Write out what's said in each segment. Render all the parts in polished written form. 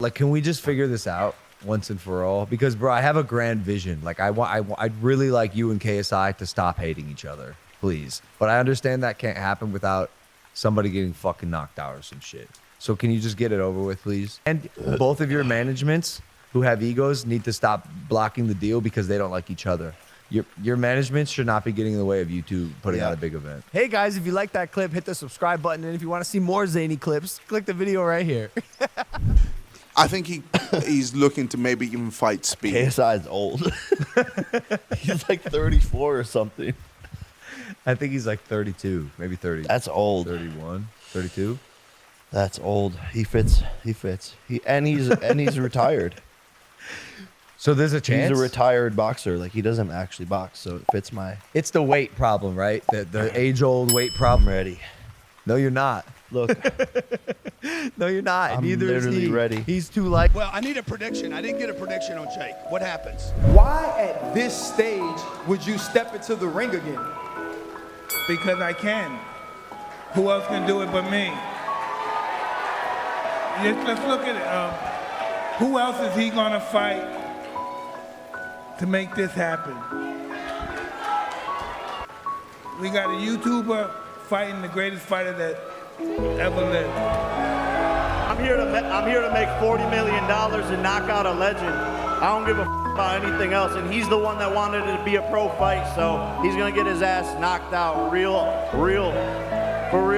Like, can we just figure this out once and for all? Because, bro, I have a grand vision. Like, I'd really like you and KSI to stop hating each other, please. But I understand that can't happen without somebody getting fucking knocked out or some shit. So can you just get it over with, please? And both of your managements who have egos need to stop blocking the deal because they don't like each other. Your management should not be getting in the way of you two putting out a big event. Hey, guys, if you like that clip, hit the subscribe button. And if you want to see more zany clips, click the video right here. I think he's looking to maybe even fight Speed. KSI is old. He's like 34 or something. I think he's like 32, maybe 30. That's old. 31, 32. That's old. He fits. And he's retired. So there's a chance. He's a retired boxer. Like, he doesn't actually box, so it fits my. It's the weight problem, right? The age-old weight problem. I'm ready. No, you're not. Look. No, you're not. I'm Neither is literally he. ready. He's too light. Well, I need a prediction. I didn't get a prediction on Jake. What happens? Why at this stage would you step into the ring again? Because I can. Who else can do it but me? Let's look at it. Who else is he gonna fight to make this happen? We got a YouTuber fighting the greatest fighter that ever lived. I'm here to make $40 million and knock out a legend. I don't give a about anything else, and he's the one that wanted it to be a pro fight, so he's gonna get his ass knocked out for real,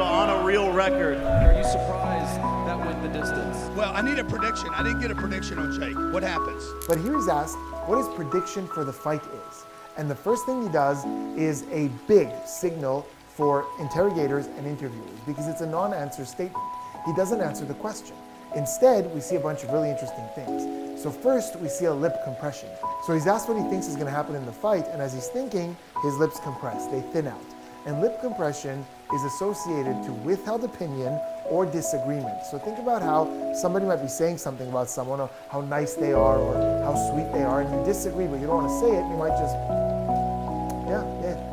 on a real record. Are you surprised that went the distance? Well, I need a prediction. I didn't get a prediction on Jake. What happens? But here he's asked what his prediction for the fight is. And the first thing he does is a big signal for interrogators and interviewers because it's a non-answer statement. He doesn't answer the question. Instead, we see a bunch of really interesting things. So first, we see a lip compression. So he's asked what he thinks is going to happen in the fight, and as he's thinking, his lips compress, they thin out. And lip compression is associated to withheld opinion or disagreement. So think about how somebody might be saying something about someone, or how nice they are, or how sweet they are, and you disagree, but you don't want to say it, you might just,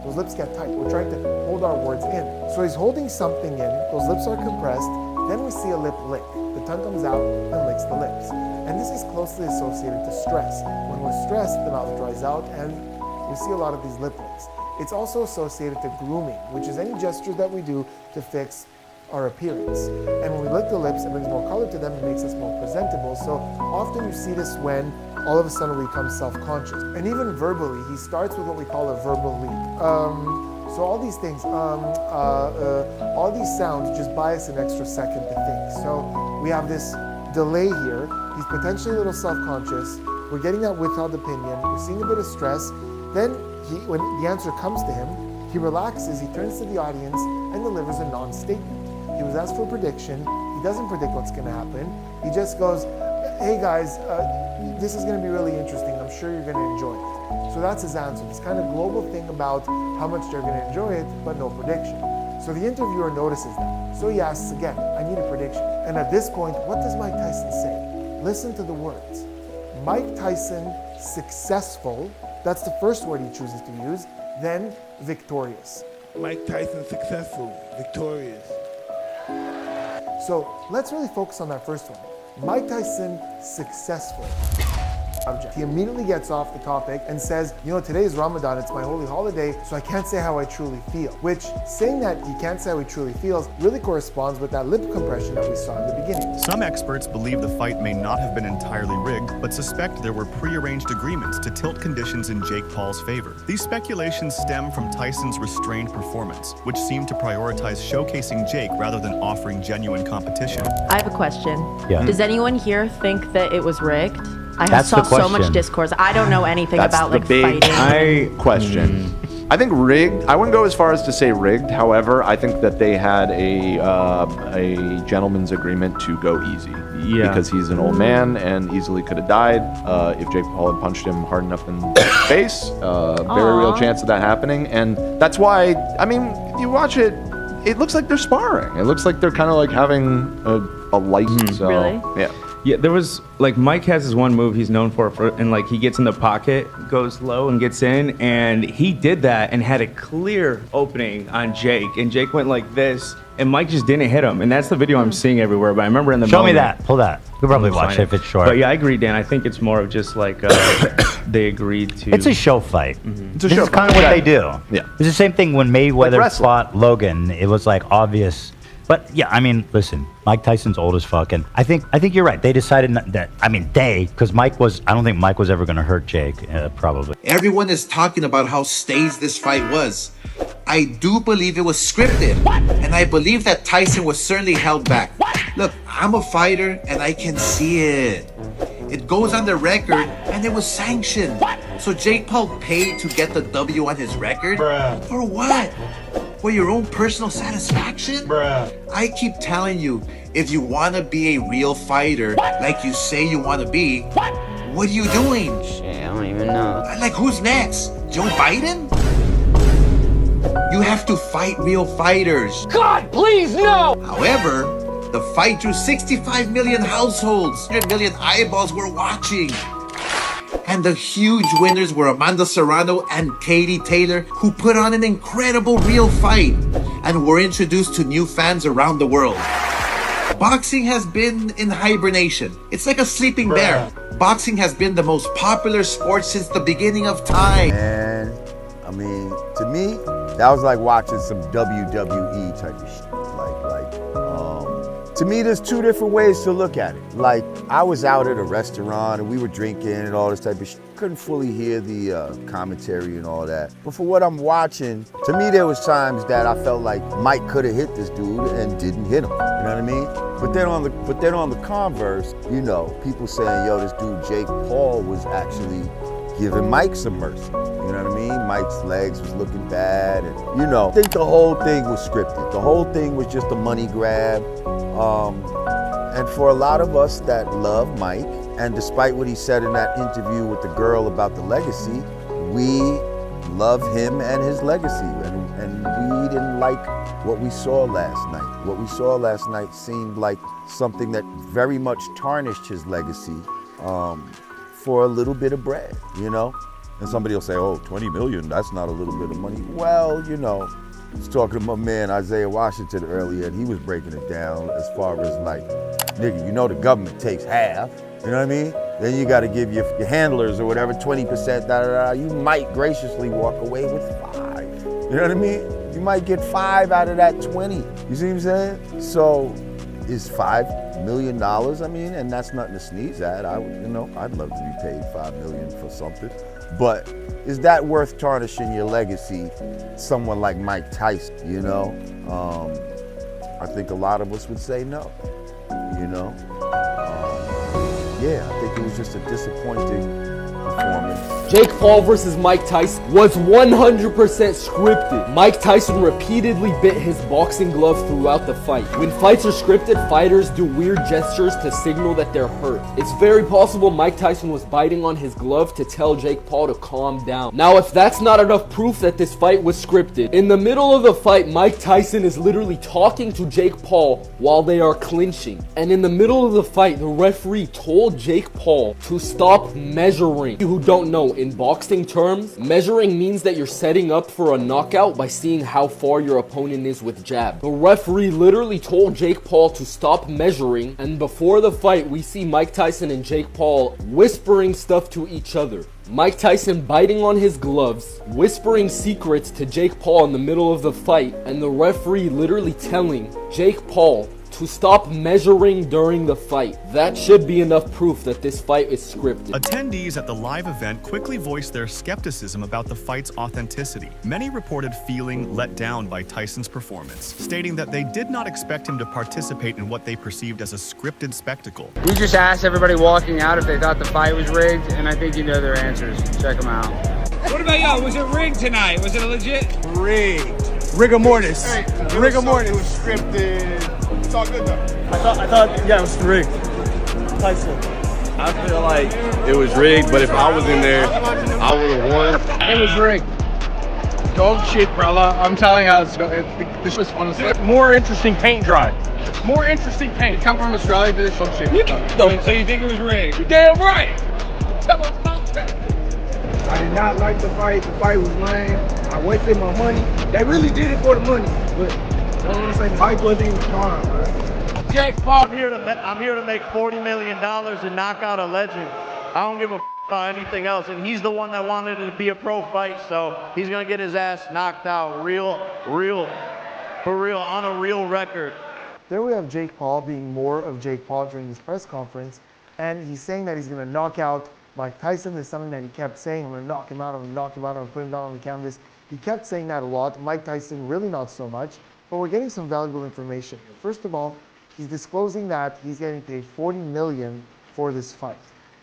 those lips get tight. We're trying to hold our words in. So he's holding something in, those lips are compressed, then we see a lip lick. The tongue comes out and licks the lips. And this is closely associated to stress. When we're stressed, the mouth dries out, and we see a lot of these lip licks. It's also associated to grooming, which is any gestures that we do to fix our appearance. And when we lick the lips, it brings more color to them, it makes us more presentable. So often you see this when all of a sudden we become self-conscious. And even verbally, he starts with what we call a verbal leap. So all these things, all these sounds just buy us an extra second to think. So we have this delay here. He's potentially a little self-conscious. We're getting that withheld opinion. We're seeing a bit of stress. Then when the answer comes to him, he relaxes, he turns to the audience and delivers a non-statement. He was asked for a prediction. He doesn't predict what's going to happen. He just goes, hey guys, this is going to be really interesting. I'm sure you're going to enjoy it. So that's his answer. This kind of global thing about how much they're going to enjoy it, but no prediction. So the interviewer notices that. So he asks again, I need a prediction. And at this point, what does Mike Tyson say? Listen to the words. Mike Tyson, successful. That's the first word he chooses to use. Then victorious. Mike Tyson successful, victorious. So let's really focus on that first one. Mike Tyson successful. He immediately gets off the topic and says, you know, today is Ramadan, it's my holy holiday, so I can't say how I truly feel. Which, saying that he can't say how he truly feels really corresponds with that lip compression that we saw in the beginning. Some experts believe the fight may not have been entirely rigged, but suspect there were pre-arranged agreements to tilt conditions in Jake Paul's favor. These speculations stem from Tyson's restrained performance, which seemed to prioritize showcasing Jake rather than offering genuine competition. I have a question. Yeah. Does anyone here think that it was rigged? I saw so much discourse. I don't know anything about like fighting. Question. I think rigged. I wouldn't go as far as to say rigged. However, I think that they had a gentleman's agreement to go easy. Yeah. Because he's an old man and easily could have died if Jake Paul had punched him hard enough in the face. Very real chance of that happening. And that's why, I mean, you watch it, it looks like they're sparring. It looks like they're kind of like having a light. So, really? Yeah. Yeah, there was like Mike has his one move he's known for, and like he gets in the pocket, goes low and gets in, and he did that and had a clear opening on Jake, and Jake went like this, and Mike just didn't hit him, and that's the video I'm seeing everywhere. But I remember in the Show me moment, that. Pull that. You'll probably watch it if it's short. But yeah, I agree, Dan. I think it's more of just like they agreed to. It's a show fight. Mm-hmm. This is kind of what they do. Yeah. It's the same thing when Mayweather fought Logan. It was like obvious. But yeah, I mean, listen, Mike Tyson's old as fuck, and I think you're right. They decided because Mike was. I don't think Mike was ever going to hurt Jake, probably. Everyone is talking about how staged this fight was. I do believe it was scripted, and I believe that Tyson was certainly held back. Look, I'm a fighter, and I can see it. It goes on the record, and it was sanctioned. So Jake Paul paid to get the W on his record? For what? For your own personal satisfaction? I keep telling you, if you want to be a real fighter, like you say you want to be, what are you doing? Shit, I don't even know. Like, who's next? Joe Biden? You have to fight real fighters. God, please, no! However, the fight drew 65 million households, 100 million eyeballs were watching. And the huge winners were Amanda Serrano and Katie Taylor, who put on an incredible real fight and were introduced to new fans around the world. Boxing has been in hibernation. It's like a sleeping bear. Boxing has been the most popular sport since the beginning of time. And I mean, to me, that was like watching some WWE type of shit. To me, there's two different ways to look at it. Like, I was out at a restaurant and we were drinking and all this type of shit. Couldn't fully hear the commentary and all that. But for what I'm watching, to me, there was times that I felt like Mike could have hit this dude and didn't hit him. You know what I mean? But then on the converse, you know, people saying, yo, this dude Jake Paul was actually giving Mike some mercy. You know what I mean? Mike's legs was looking bad, and you know, I think the whole thing was scripted. The whole thing was just a money grab. And for a lot of us that love Mike, and despite what he said in that interview with the girl about the legacy, we love him and his legacy, and we didn't like what we saw last night. What we saw last night seemed like something that very much tarnished his legacy for a little bit of bread, you know? And somebody will say, oh, 20 million, that's not a little bit of money. Well, you know, I was talking to my man Isaiah Washington earlier, and he was breaking it down as far as like, nigga, you know the government takes half, you know what I mean? Then you gotta give your handlers or whatever 20%, you might graciously walk away with 5. You know what I mean? You might get 5 out of that 20. You see what I'm saying? So is $5 million, I mean, and that's nothing to sneeze at. I'd love to be paid $5 million for something. But is that worth tarnishing your legacy? Someone like Mike Tyson, you know? I think a lot of us would say no, you know? Yeah, I think it was just a disappointing performance. Jake Paul versus Mike Tyson was 100% scripted. Mike Tyson repeatedly bit his boxing glove throughout the fight. When fights are scripted, fighters do weird gestures to signal that they're hurt. It's very possible Mike Tyson was biting on his glove to tell Jake Paul to calm down. Now, if that's not enough proof that this fight was scripted, in the middle of the fight, Mike Tyson is literally talking to Jake Paul while they are clinching. And in the middle of the fight, the referee told Jake Paul to stop measuring. You who don't know, in boxing terms, measuring means that you're setting up for a knockout by seeing how far your opponent is with jab. The referee literally told Jake Paul to stop measuring, and before the fight, we see Mike Tyson and Jake Paul whispering stuff to each other. Mike Tyson biting on his gloves, whispering secrets to Jake Paul in the middle of the fight, and the referee literally telling Jake Paul to stop measuring during the fight. That should be enough proof that this fight is scripted. Attendees at the live event quickly voiced their skepticism about the fight's authenticity. Many reported feeling let down by Tyson's performance, stating that they did not expect him to participate in what they perceived as a scripted spectacle. We just asked everybody walking out if they thought the fight was rigged, and I think you know their answers. Check them out. What about y'all? Was it rigged tonight? Was it legit? Rigged. Rigor mortis. Hey, Rigor mortis. It was scripted. It's all good though. I thought, yeah, it was rigged. Tyson. I feel like it was rigged, but if I was in there, I would have won. It was rigged. Dog shit, brother. I'm telling you how it's going. This was honestly more interesting paint dry. More interesting paint. Come from Australia to this dog shit. So you think it was rigged? You're damn right. Tell us about that. I did not like the fight. The fight was lame. I wasted my money. They really did it for the money, but I don't want to say the fight wasn't even fun, bro. Jake Paul, I'm here to make $40 million and knock out a legend. I don't give a about anything else, and he's the one that wanted it to be a pro fight, so he's gonna get his ass knocked out for real, on a real record. There we have Jake Paul being more of Jake Paul during this press conference, and he's saying that he's going to knock out Mike Tyson. There's something that he kept saying, I'm going to knock him out, I'm going to knock him out, I'm going to put him down on the canvas. He kept saying that a lot. Mike Tyson, really not so much, but we're getting some valuable information here. First of all, he's disclosing that he's getting paid $40 million for this fight.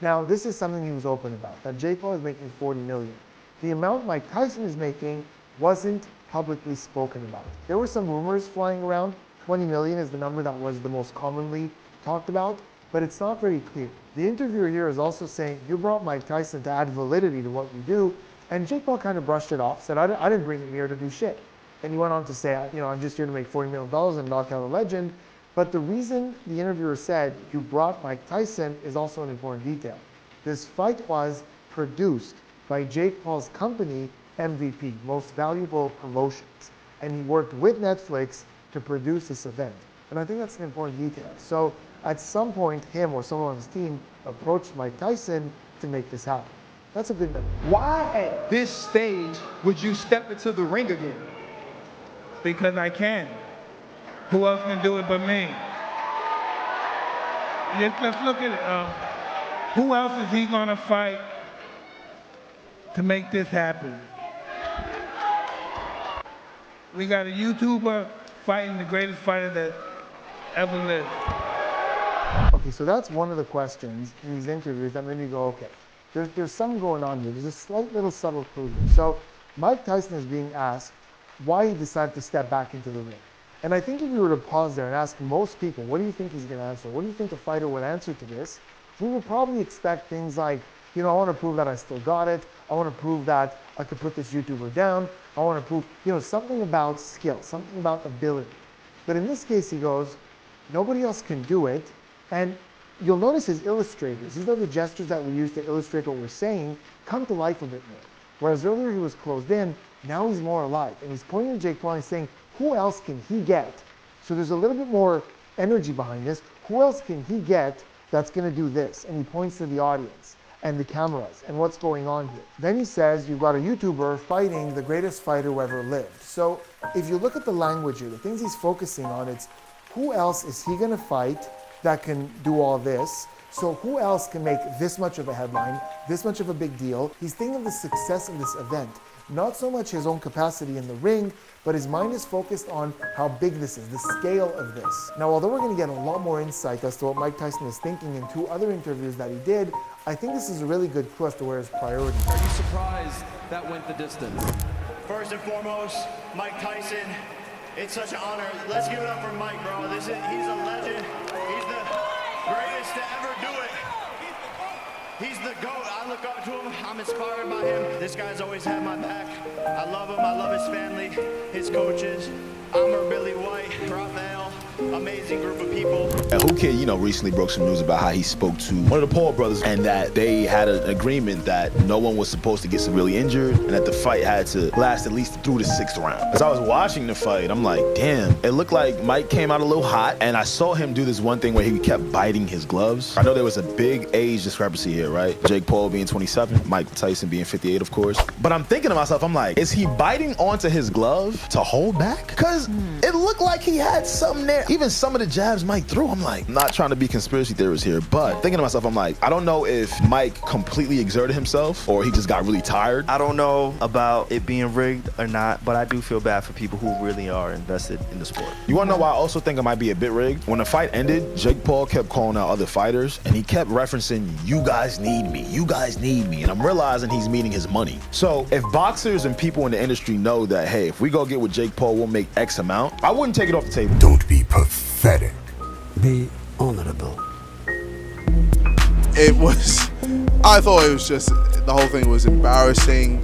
Now, this is something he was open about, that Jake Paul is making $40 million. The amount Mike Tyson is making wasn't publicly spoken about. There were some rumors flying around. 20 million is the number that was the most commonly talked about, but it's not very clear. The interviewer here is also saying, you brought Mike Tyson to add validity to what we do, and Jake Paul kind of brushed it off, said, I didn't bring him here to do shit. And he went on to say, I'm just here to make $40 million and knock out a legend. But the reason the interviewer said you brought Mike Tyson is also an important detail. This fight was produced by Jake Paul's company, MVP, Most Valuable Promotions. And he worked with Netflix to produce this event. And I think that's an important detail. So at some point, him or someone on his team approached Mike Tyson to make this happen. That's a good note. Why at this stage would you step into the ring again? Because I can. Who else can do it but me? Let's look at it. Who else is he gonna fight to make this happen? We got a YouTuber fighting the greatest fighter that ever lived. Okay, so that's one of the questions in these interviews, and then you go, okay, there's something going on here. There's a slight little subtle clue here. So Mike Tyson is being asked why he decided to step back into the ring. And I think if you were to pause there and ask most people, what do you think he's going to answer? What do you think a fighter would answer to this? We would probably expect things like, I want to prove that I still got it. I want to prove that I could put this YouTuber down. I want to prove, something about skill, something about ability. But in this case, he goes, nobody else can do it. And you'll notice his illustrators, these are the gestures that we use to illustrate what we're saying, come to life a bit more. Whereas earlier he was closed in, now he's more alive. And he's pointing to Jake Paul and saying, who else can he get? So there's a little bit more energy behind this. Who else can he get that's going to do this? And he points to the audience and the cameras and what's going on here. Then he says, you've got a YouTuber fighting the greatest fighter who ever lived. So if you look at the language here, the things he's focusing on, it's who else is he going to fight that can do all this? So who else can make this much of a headline, this much of a big deal? He's thinking of the success of this event, not so much his own capacity in the ring, but his mind is focused on how big this is, the scale of this. Now, although we're going to get a lot more insight as to what Mike Tyson is thinking in two other interviews that he did, I think this is a really good clue as to where his priorities are. Are you surprised that went the distance? First and foremost, Mike Tyson, it's such an honor. Let's give it up for Mike, bro. He's a legend. He's the greatest to ever do it. He's the GOAT. I look up to him. I'm inspired by him. This guy's always had my back. I love him. I love his family, his coaches. Amr, Billy White, Raphael, amazing group of people. Who Kid, recently broke some news about how he spoke to one of the Paul brothers and that they had an agreement that no one was supposed to get severely injured and that the fight had to last at least through the 6th round. As I was watching the fight, I'm like, damn, it looked like Mike came out a little hot, and I saw him do this one thing where he kept biting his gloves. I know there was a big age discrepancy here, right? Jake Paul being 27, Mike Tyson being 58, of course. But I'm thinking to myself, I'm like, is he biting onto his glove to hold back? Because it looked like he had something there. Even some of the jabs Mike threw, I'm like, I'm not trying to be conspiracy theorist here, but thinking to myself, I'm like, I don't know if Mike completely exerted himself or he just got really tired. I don't know about it being rigged or not, but I do feel bad for people who really are invested in the sport. You want to know why I also think it might be a bit rigged? When the fight ended, Jake Paul kept calling out other fighters, and he kept referencing, you guys need me, you guys need me, and I'm realizing he's meaning his money. So if boxers and people in the industry know that, hey, if we go get with Jake Paul, we'll make X amount, I wouldn't take it off the table. Don't be pathetic. Be honorable. I thought it was just, the whole thing was embarrassing.